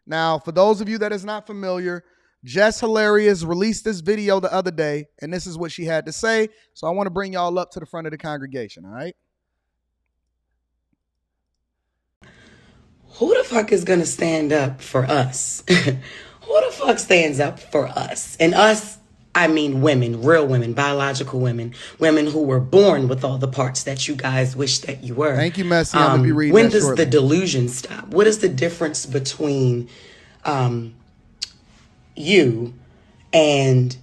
Now, for those of you that is not familiar, Jess Hilarious released this video the other day, and this is what she had to say. So I want to bring y'all up to the front of the congregation, all right? Who the fuck is going to stand up for us? Who the fuck stands up for us? And us, I mean women, real women, biological women, women who were born with all the parts that you guys wish that you were. Thank you, Messi. I'm going to be reading when that does shortly. the delusion stop? What is the difference between you and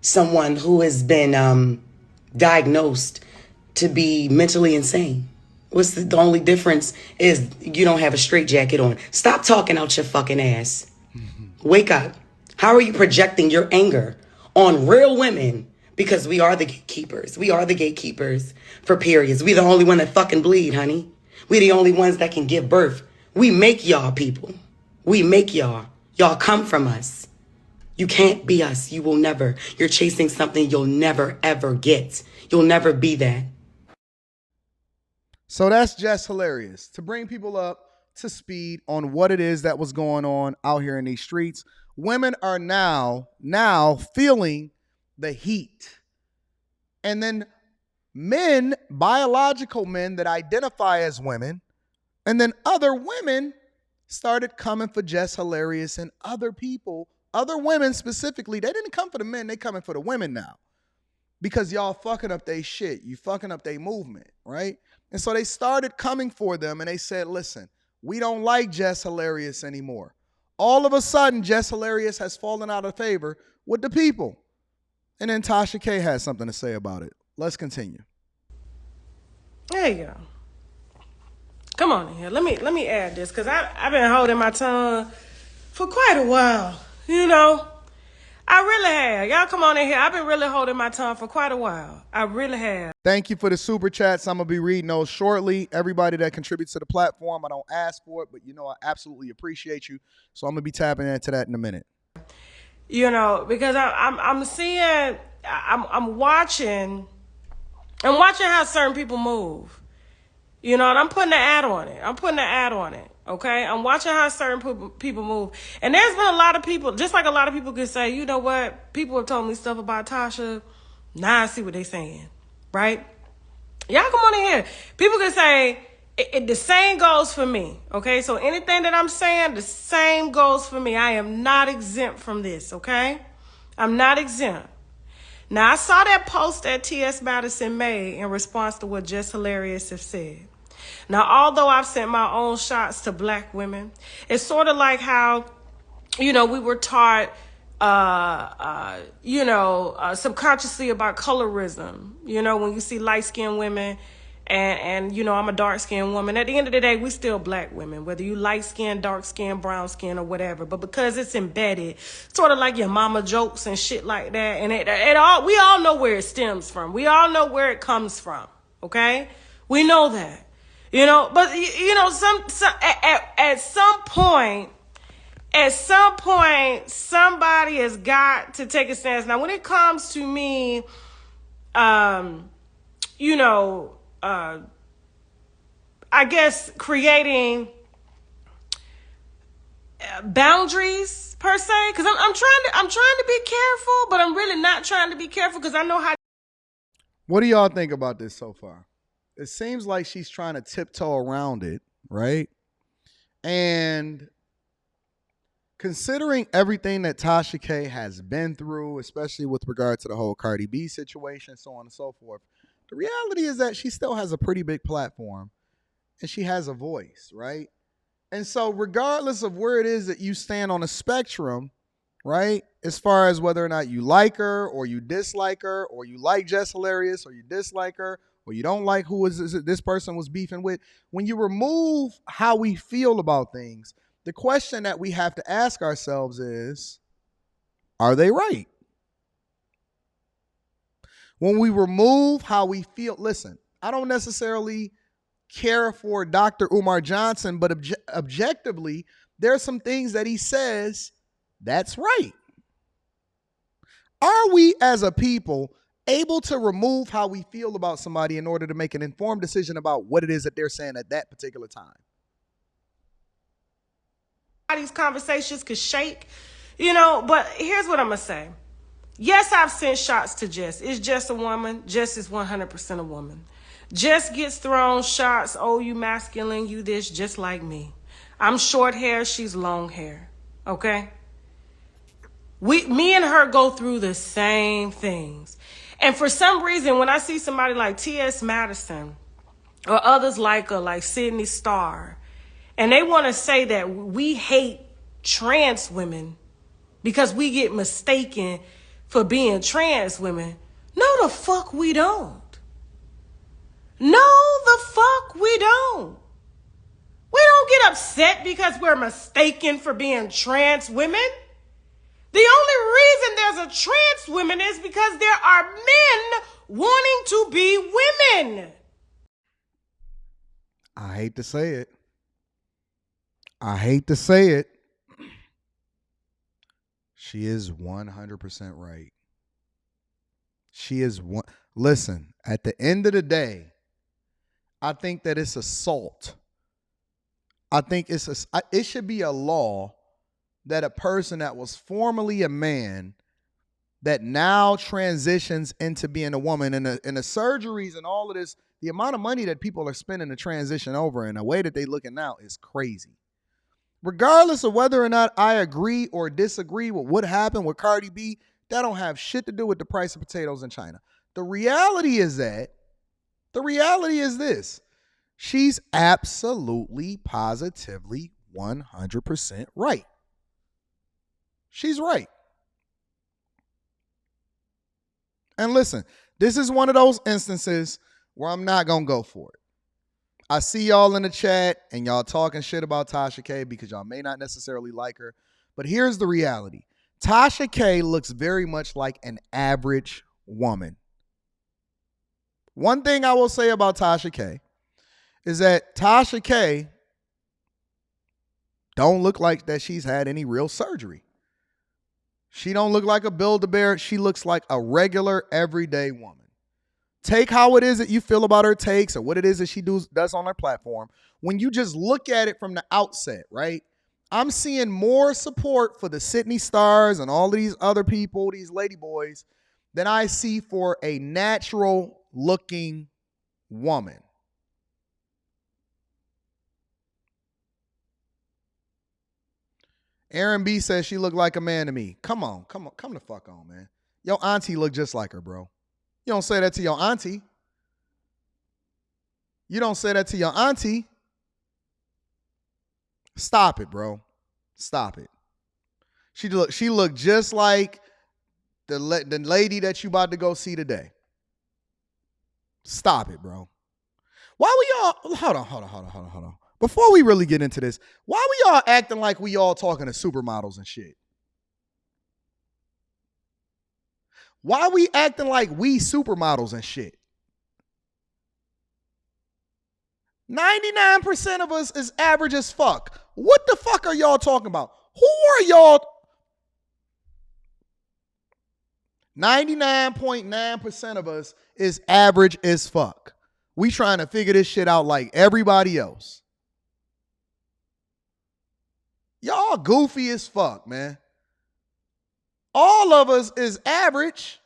someone who has been diagnosed to be mentally insane? What's the only difference is you don't have a straitjacket on. Stop talking out your fucking ass. Wake up. How are you projecting your anger on real women? Because we are the gatekeepers. We are the gatekeepers for periods. We the only one that fucking bleed, honey. We the only ones that can give birth. We make y'all people. We make y'all. Y'all come from us. You can't be us. You will never. You're chasing something you'll never, ever get. You'll never be that. So that's just hilarious to bring people up to speed on what it is that was going on out here in these streets. Women are now feeling the heat. And then men, biological men that identify as women, and then other women started coming for Jess Hilarious and other people, other women specifically. They didn't come for the men, they coming for the women now. Because y'all fucking up they shit. You fucking up they movement, right? And so they started coming for them and they said, listen, we don't like Jess Hilarious anymore. All of a sudden, Jess Hilarious has fallen out of favor with the people. And then Tasha K has something to say about it. Let's continue. There you go. Come on in here. Let me add this because I've been holding my tongue for quite a while. You know, I really have. Y'all come on in here. I've been really holding my tongue for quite a while. I really have. Thank you for the super chats. I'm going to be reading those shortly. Everybody that contributes to the platform, I don't ask for it, but you know I absolutely appreciate you. So I'm going to be tapping into that in a minute. You know, because I'm seeing, I'm watching how certain people move. You know, and I'm putting an ad on it. Okay, I'm watching how certain people move, and there's been a lot of people, just like a lot of people could say, you know what, people have told me stuff about Tasha. Now I see what they're saying, right? Y'all come on in here. People can say the same goes for me. Okay, so anything that I'm saying, the same goes for me. I am not exempt from this. Okay, I'm not exempt. Now I saw that post that T.S. Madison made in response to what Jess Hilarious have said. Now, although I've sent my own shots to black women, it's sort of like how, you know, we were taught, subconsciously about colorism. You know, when you see light-skinned women and, you know, I'm a dark-skinned woman. At the end of the day, we still black women, whether you light-skinned, dark-skinned, brown-skinned, or whatever. But because it's embedded, sort of like your mama jokes and shit like that, and we all know where it stems from. We all know where it comes from, okay? We know that. You know, but you know, at some point, somebody has got to take a stance. Now, when it comes to me, you know, I guess creating boundaries per se, because I'm trying to be careful, but I'm really not trying to be careful because I know how. What do y'all think about this so far? It seems like she's trying to tiptoe around it, right? And considering everything that Tasha K has been through, especially with regard to the whole Cardi B situation, so on and so forth, the reality is that she still has a pretty big platform and she has a voice, right? And so regardless of where it is that you stand on a spectrum, right, as far as whether or not you like her or you dislike her or you like Jess Hilarious or you dislike her, or you don't like who this person was beefing with, when you remove how we feel about things, the question that we have to ask ourselves is, are they right? When we remove how we feel, listen, I don't necessarily care for Dr. Umar Johnson, but objectively, there are some things that he says that's right. Are we as a people able to remove how we feel about somebody in order to make an informed decision about what it is that they're saying at that particular time? these conversations could shake, but here's what I'm going to say. Yes, I've sent shots to Jess. Is Jess a woman? Jess is 100% a woman. Jess gets thrown shots. Oh, you masculine, you this, just like me. I'm short hair, she's long hair. Okay? Me and her go through the same things. And for some reason, when I see somebody like T.S. Madison or others like her, like Sydney Starr, and they want to say that we hate trans women because we get mistaken for being trans women. No, the fuck we don't. No, the fuck we don't. We don't get upset because we're mistaken for being trans women. The only reason there's a trans woman is because there are men wanting to be women. I hate to say it. I hate to say it. She is 100% right. She is one. Listen, at the end of the day, I think that it's assault. I think it should be a law that a person that was formerly a man that now transitions into being a woman, and the surgeries and all of this, the amount of money that people are spending to transition over and the way that they looking now is crazy. Regardless of whether or not I agree or disagree with what happened with Cardi B, that don't have shit to do with the price of potatoes in China. The reality is this. She's absolutely, positively, 100% right. She's right. And listen, this is one of those instances where I'm not going to go for it. I see y'all in the chat and y'all talking shit about Tasha K because y'all may not necessarily like her. But here's the reality. Tasha K looks very much like an average woman. One thing I will say about Tasha K is that Tasha K don't look like that she's had any real surgery. She don't look like a Build-A-Bear. She looks like a regular, everyday woman. Take how it is that you feel about her takes or what it is that she does on her platform. When you just look at it from the outset, right? I'm seeing more support for the Sydney Stars and all of these other people, these lady boys, than I see for a natural-looking woman. Aaron B says she looked like a man to me. Come the fuck on, man. Your auntie look just like her, bro. You don't say that to your auntie. You don't say that to your auntie. Stop it, bro. Stop it. She looked just like the lady that you about to go see today. Stop it, bro. Why we all hold on. Before we really get into this, why we all acting like we all talking to supermodels and shit? Why we acting like we supermodels and shit? 99% of us is average as fuck. What the fuck are y'all talking about? Who are y'all? 99.9% of us is average as fuck. We trying to figure this shit out like everybody else. Y'all goofy as fuck, man. All of us is average.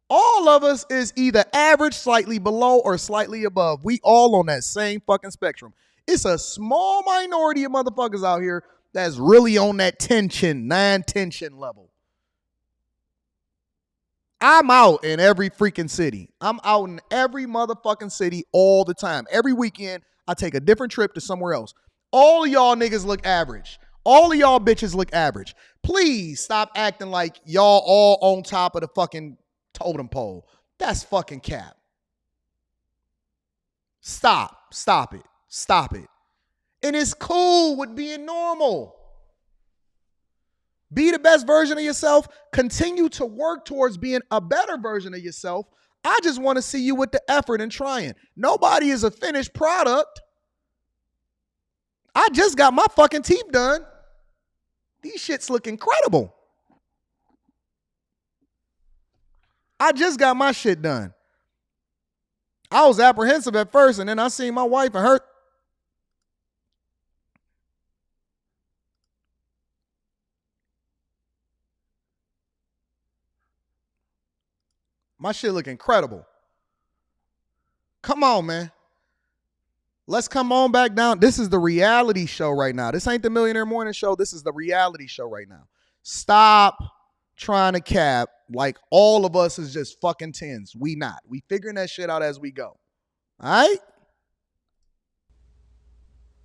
All of us is either average, slightly below, or slightly above. We all on that same fucking spectrum. It's a small minority of motherfuckers out here that's really on that non-tension level. I'm out in every freaking city. I'm out in every motherfucking city all the time. Every weekend, I take a different trip to somewhere else. All of y'all niggas look average. All of y'all bitches look average. Please stop acting like y'all all on top of the fucking totem pole. That's fucking cap. Stop it. And it's cool with being normal. Be the best version of yourself. Continue to work towards being a better version of yourself. I just want to see you with the effort and trying. Nobody is a finished product. I just got my fucking teeth done. These shits look incredible. I just got my shit done. I was apprehensive at first, and then I seen my wife and her. My shit look incredible. Come on, man. Let's come on back down. This is the reality show right now. This ain't the Millionaire Morning Show. This is the reality show right now. Stop trying to cap like all of us is just fucking tens. We not. We figuring that shit out as we go. All right?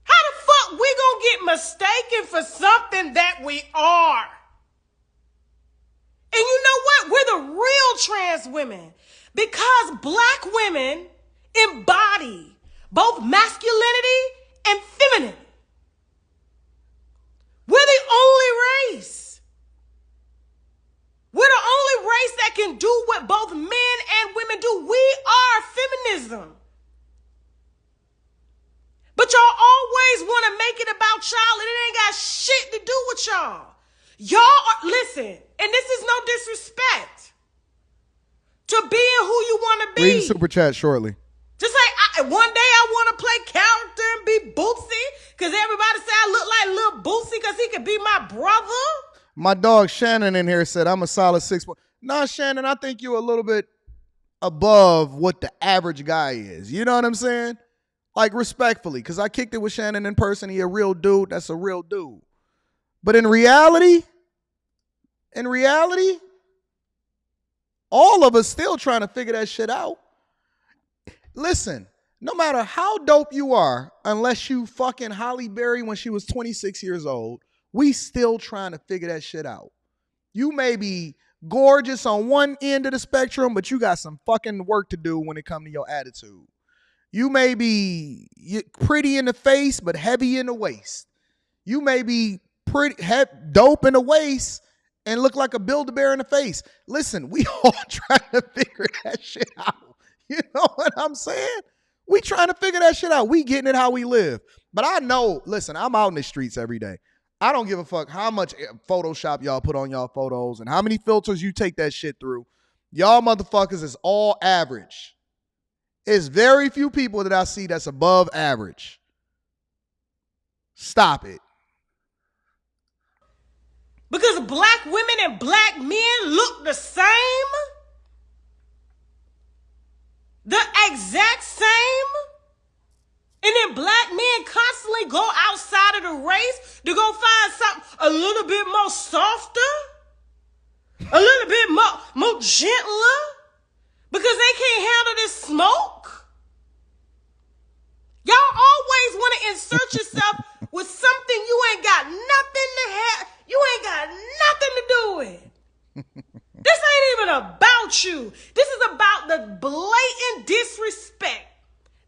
How the fuck we gonna get mistaken for something that we are? And you know what? We're the real trans women because black women embody both masculinity and femininity. We're the only race. We're the only race that can do what both men and women do. We are feminism. But y'all always want to make it about y'all, and it ain't got shit to do with y'all. Y'all are, listen, and this is no disrespect to being who you want to be. Read the super chat shortly. Just like one day I want to play character and be Bootsy, because everybody say I look like little Bootsy because he could be my brother. My dog Shannon in here said, I'm a solid 6. Nah, Shannon, I think you're a little bit above what the average guy is. You know what I'm saying? Like, respectfully, because I kicked it with Shannon in person. He a real dude. That's a real dude. But in reality, all of us still trying to figure that shit out. Listen, no matter how dope you are, unless you fucking Halle Berry when she was 26 years old, we still trying to figure that shit out. You may be gorgeous on one end of the spectrum, but you got some fucking work to do when it comes to your attitude. You may be pretty in the face, but heavy in the waist. You may be pretty dope in the waist and look like a Build-A-Bear in the face. Listen, we all trying to figure that shit out. You know what I'm saying? We trying to figure that shit out. We getting it how we live. But I know, listen, I'm out in the streets every day. I don't give a fuck how much Photoshop y'all put on y'all photos and how many filters you take that shit through. Y'all motherfuckers is all average. It's very few people that I see that's above average. Stop it. Because black women and black men look the same? The exact same? And then black men constantly go outside of the race to go find something a little bit more softer, a little bit more gentler, because they can't handle this smoke. Y'all always want to insert yourself with something you ain't got nothing to have. You ain't got nothing to do with. This ain't even about you. This is about the blatant disrespect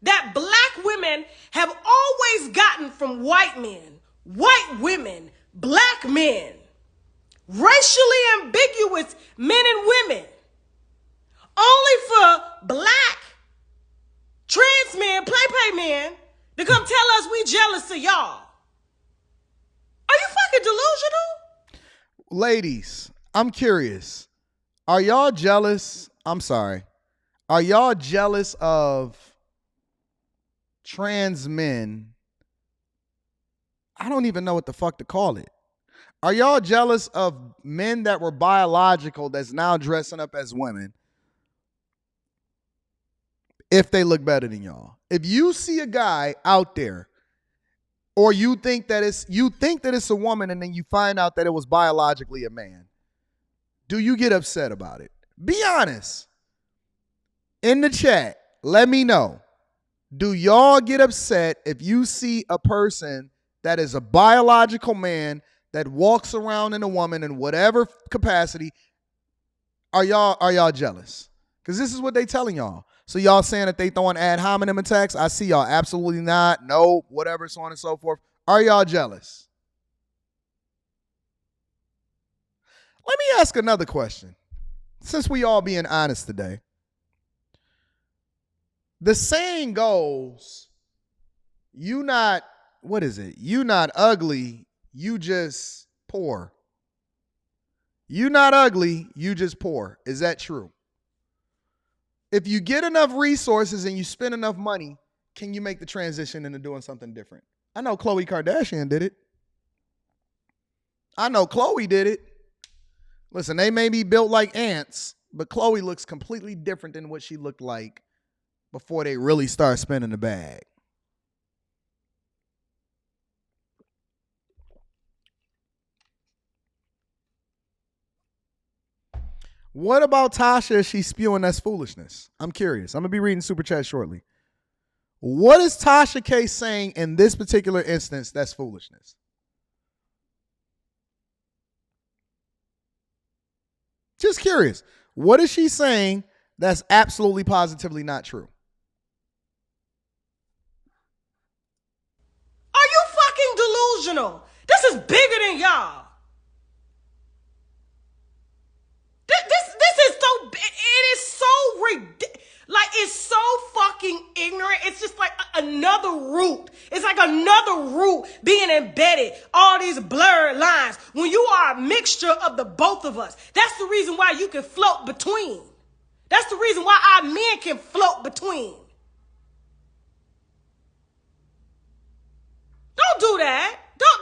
that black women have always gotten from white men, white women, black men, racially ambiguous men and women, only for black trans men, play men, to come tell us we jealous of y'all. Are you fucking delusional? Ladies, I'm curious. Are y'all jealous? I'm sorry. Are y'all jealous of trans men? I don't even know what the fuck to call it. Are y'all jealous of men that were biological that's now dressing up as women if they look better than y'all? If you see a guy out there or you think that it's a woman and then you find out that it was biologically a man, do you get upset about it? Be honest. In the chat, let me know. Do y'all get upset if you see a person that is a biological man that walks around in a woman in whatever capacity? Are y'all jealous? Because this is what they telling y'all. So y'all saying that they throwing ad hominem attacks? I see y'all absolutely not. No, whatever, so on and so forth. Are y'all jealous? Let me ask another question. Since we all being honest today. The saying goes, you not ugly, you just poor. You not ugly, you just poor. Is that true? If you get enough resources and you spend enough money, can you make the transition into doing something different? I know Khloe Kardashian did it. I know Khloe did it. Listen, they may be built like ants, but Chloe looks completely different than what she looked like before they really start spinning the bag. What about Tasha if she's spewing that's foolishness? I'm curious. I'm going to be reading Super Chat shortly. What is Tasha K saying in this particular instance that's foolishness? Just curious. What is she saying that's absolutely positively not true? Are you fucking delusional? This is bigger than y'all. This is so, it is so ridiculous. Like, it's so fucking ignorant. It's just like another root. It's like another root being embedded. All these blurred lines. When you are a mixture of the both of us. That's the reason why you can float between. That's the reason why our men can float between. Don't do that. Don't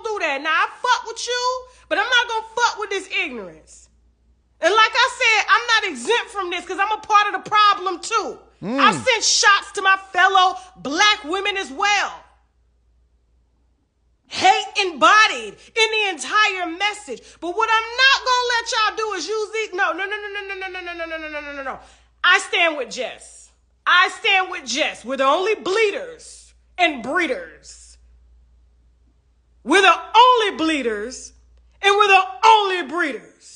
do that. Now, I fuck with you, but I'm not going to fuck with this ignorance. And like I said, I'm not exempt from this because I'm a part of the problem too. I've sent shots to my fellow black women as well. Hate embodied in the entire message. But what I'm not going to let y'all do is use these. No. I stand with Jess. I stand with Jess. We're the only bleeders and breeders. We're the only bleeders and we're the only breeders.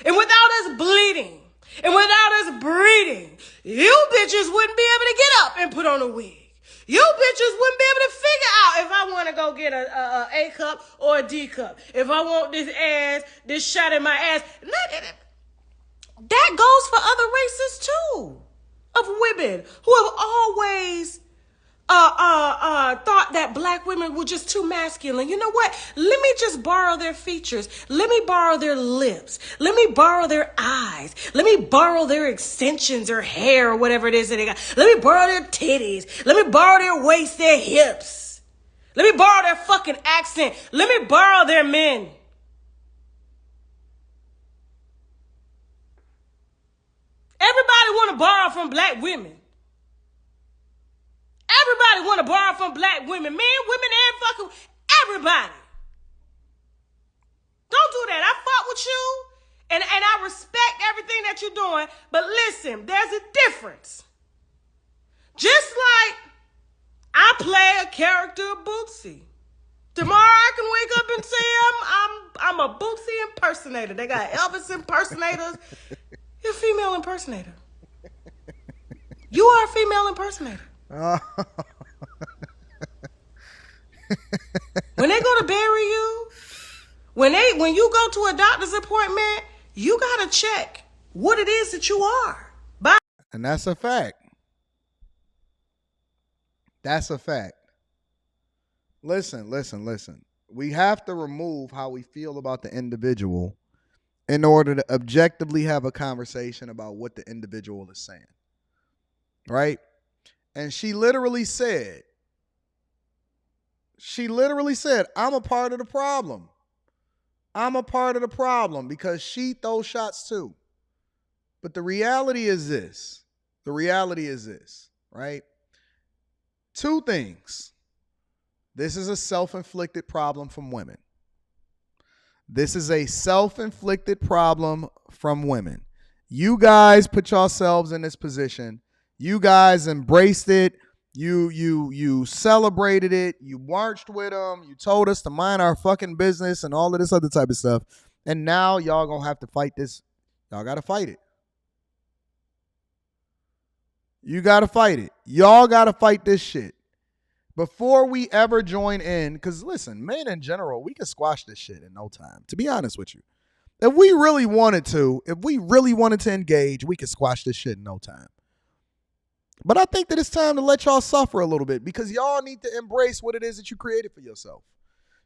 And without us bleeding and without us breeding, you bitches wouldn't be able to get up and put on a wig. You bitches wouldn't be able to figure out if I want to go get a cup or a D cup. If I want this ass, this shot in my ass. That goes for other races too. Of women who have always thought that black women were just too masculine. You know what? Let me just borrow their features. Let me borrow their lips. Let me borrow their eyes. Let me borrow their extensions or hair or whatever it is that they got. Let me borrow their titties. Let me borrow their waist, their hips. Let me borrow their fucking accent. Let me borrow their men. Everybody want to borrow from black women. Everybody want to borrow from black women. Men, women, and fucking everybody. Don't do that. I fuck with you. And I respect everything that you're doing. But listen, there's a difference. Just like I play a character of Bootsy. Tomorrow I can wake up and say I'm a Bootsy impersonator. They got Elvis impersonators. You're a female impersonator. You are a female impersonator. When they go to bury you, when you go to a doctor's appointment, you gotta check what it is that you are. Bye. And that's a fact. That's a fact. Listen. We have to remove how we feel about the individual in order to objectively have a conversation about what the individual is saying. Right? And she literally said, I'm a part of the problem. I'm a part of the problem because she throws shots too. But the reality is this. Right? Two things. This is a self-inflicted problem from women. You guys put yourselves in this position. You guys embraced it. You celebrated it. You marched with them. You told us to mind our fucking business and all of this other type of stuff. And now y'all gonna have to fight this. Y'all gotta fight it. You gotta fight it. Y'all gotta fight this shit. Before we ever join in, because listen, men in general, we can squash this shit in no time. To be honest with you. If we really wanted to engage, we could squash this shit in no time. But I think that it's time to let y'all suffer a little bit because y'all need to embrace what it is that you created for yourself.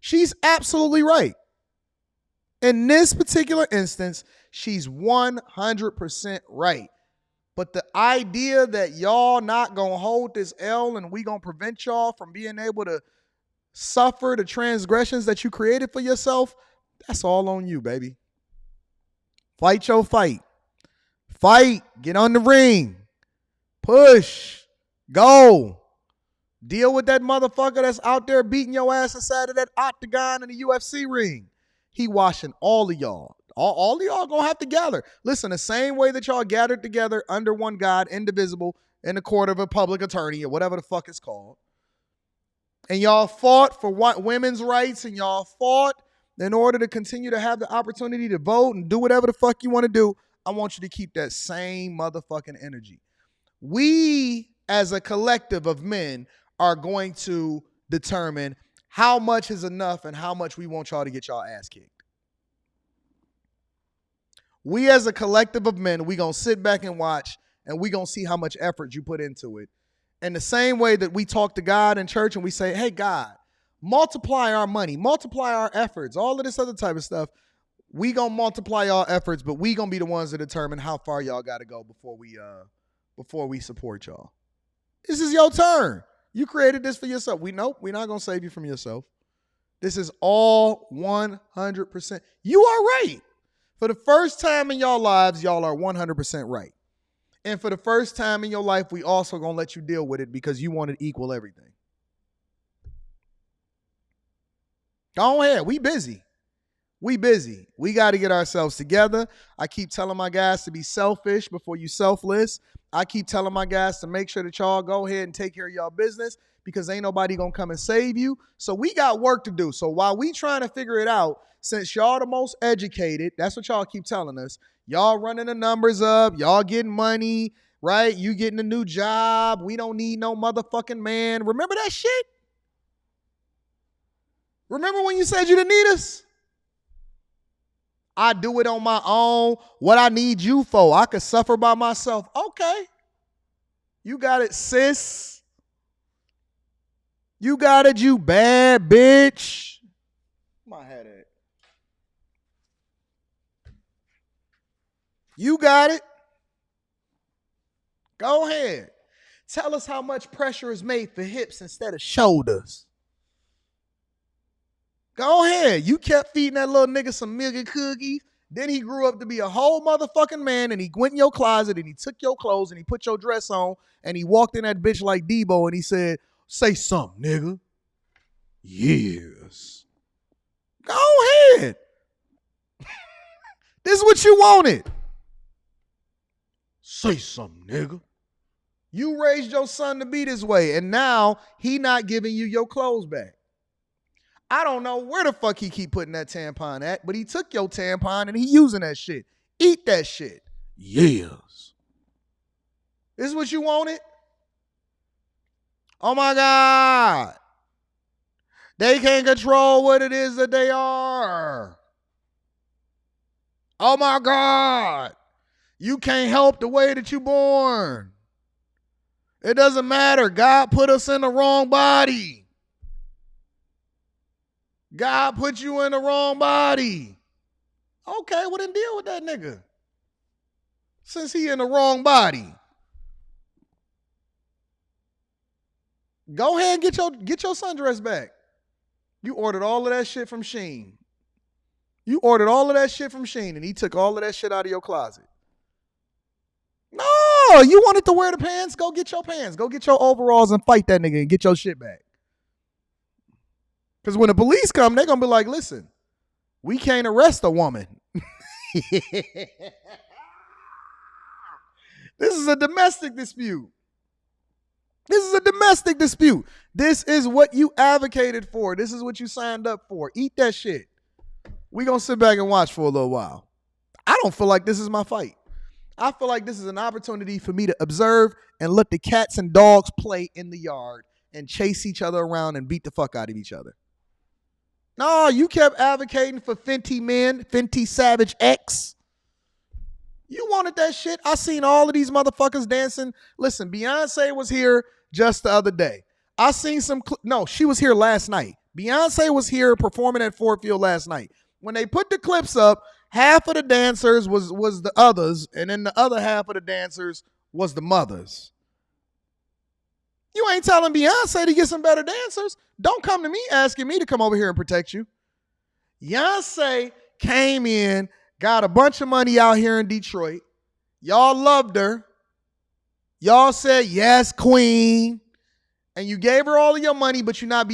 She's absolutely right. In this particular instance, she's 100% right. But the idea that y'all not going to hold this L and we going to prevent y'all from being able to suffer the transgressions that you created for yourself, that's all on you, baby. Fight your fight. Fight. Get on the ring. Push. Go. Deal with that motherfucker that's out there beating your ass inside of that octagon in the UFC ring. He washing all of y'all. All of y'all gonna have to gather. Listen, the same way that y'all gathered together under one God, indivisible, in the court of a public attorney or whatever the fuck it's called. And y'all fought for women's rights, and y'all fought in order to continue to have the opportunity to vote and do whatever the fuck you want to do. I want you to keep that same motherfucking energy. We, as a collective of men, are going to determine how much is enough and how much we want y'all to get y'all ass kicked. We, as a collective of men, we going to sit back and watch, and we going to see how much effort you put into it. In the same way that we talk to God in church and we say, hey, God, multiply our money, multiply our efforts, all of this other type of stuff. We going to multiply our efforts, but we going to be the ones that determine how far y'all got to go before we support y'all. This is your turn. You created this for yourself. We're not going to save you from yourself. This is all 100%. You are right. For the first time in y'all lives, y'all are 100% right. And for the first time in your life, we also going to let you deal with it because you want to equal everything. Go ahead. We busy. We got to get ourselves together. I keep telling my guys to be selfish before you selfless. I keep telling my guys to make sure that y'all go ahead and take care of y'all business because ain't nobody going to come and save you. So we got work to do. So while we trying to figure it out, since y'all the most educated, that's what y'all keep telling us. Y'all running the numbers up. Y'all getting money, right? You getting a new job. We don't need no motherfucking man. Remember that shit? Remember when you said you didn't need us? I do it on my own. What I need you for? I could suffer by myself. Okay. You got it, sis. You got it, you bad bitch. My head at. You got it. Go ahead. Tell us how much pressure is made for hips instead of shoulders. Go ahead. You kept feeding that little nigga some milk and cookies. Then he grew up to be a whole motherfucking man, and he went in your closet and he took your clothes and he put your dress on and he walked in that bitch like Debo and he said, say something, nigga. Yes. Go ahead. This is what you wanted. Say something, nigga. You raised your son to be this way, and now he not giving you your clothes back. I don't know where the fuck he keep putting that tampon at, but he took your tampon and he using that shit. Eat that shit. Yes. This is what you wanted? Oh my God. They can't control what it is that they are. Oh my God. You can't help the way that you're born. It doesn't matter. God put us in the wrong body. God put you in the wrong body. Okay, well then deal with that nigga. Since he in the wrong body. Go ahead and get your sundress back. You ordered all of that shit from Shein. And he took all of that shit out of your closet. No, you wanted to wear the pants? Go get your pants. Go get your overalls and fight that nigga and get your shit back. Because when the police come, they're going to be like, listen, we can't arrest a woman. This is a domestic dispute. This is what you advocated for. This is what you signed up for. Eat that shit. We're going to sit back and watch for a little while. I don't feel like this is my fight. I feel like this is an opportunity for me to observe and let the cats and dogs play in the yard and chase each other around and beat the fuck out of each other. No, you kept advocating for Fenty Men, Fenty Savage X. You wanted that shit. I seen all of these motherfuckers dancing. Listen, Beyonce was here just the other day. I seen she was here last night. Beyonce was here performing at Ford Field last night. When they put the clips up, half of the dancers was the others, and then the other half of the dancers was the mothers. You ain't telling Beyonce to get some better dancers. Don't come to me asking me to come over here and protect you. Beyonce came in, got a bunch of money out here in Detroit. Y'all loved her. Y'all said, yes, queen. And you gave her all of your money, but you're not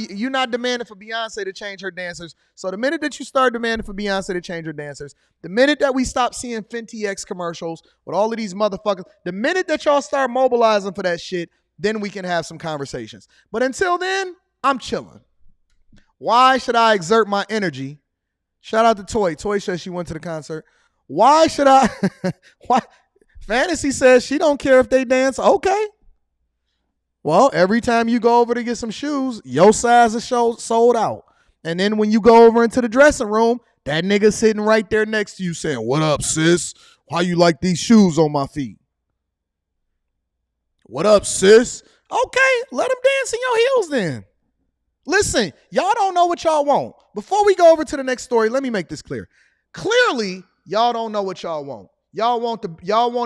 demanding for Beyonce to change her dancers. So the minute that you start demanding for Beyonce to change her dancers, the minute that we stop seeing Fenty X commercials with all of these motherfuckers, the minute that y'all start mobilizing for that shit, then we can have some conversations. But until then, I'm chilling. Why should I exert my energy? Shout out to Toy. Toy says she went to the concert. Why should I? Why? Fantasy says she don't care if they dance. Okay. Well, every time you go over to get some shoes, your size is sold out. And then when you go over into the dressing room, that nigga sitting right there next to you saying, what up, sis? Why you like these shoes on my feet? What up, sis? Okay, let them dance in your heels then. Listen, y'all don't know what y'all want. Before we go over to the next story, let me make this clear. Clearly, y'all don't know what y'all want. Y'all want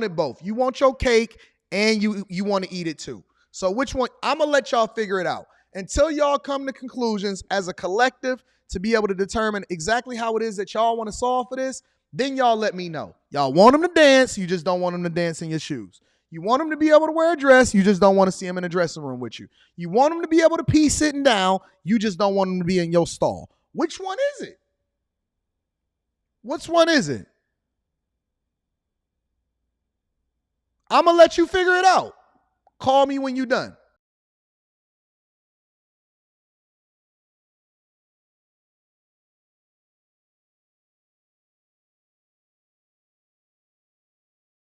it both. You want your cake and you want to eat it too. So which one? I'm going to let y'all figure it out. Until y'all come to conclusions as a collective to be able to determine exactly how it is that y'all want to solve for this, then y'all let me know. Y'all want them to dance, you just don't want them to dance in your shoes. You want them to be able to wear a dress, you just don't want to see them in a dressing room with you. You want them to be able to pee sitting down, you just don't want them to be in your stall. Which one is it? Which one is it? I'm going to let you figure it out. Call me when you're done.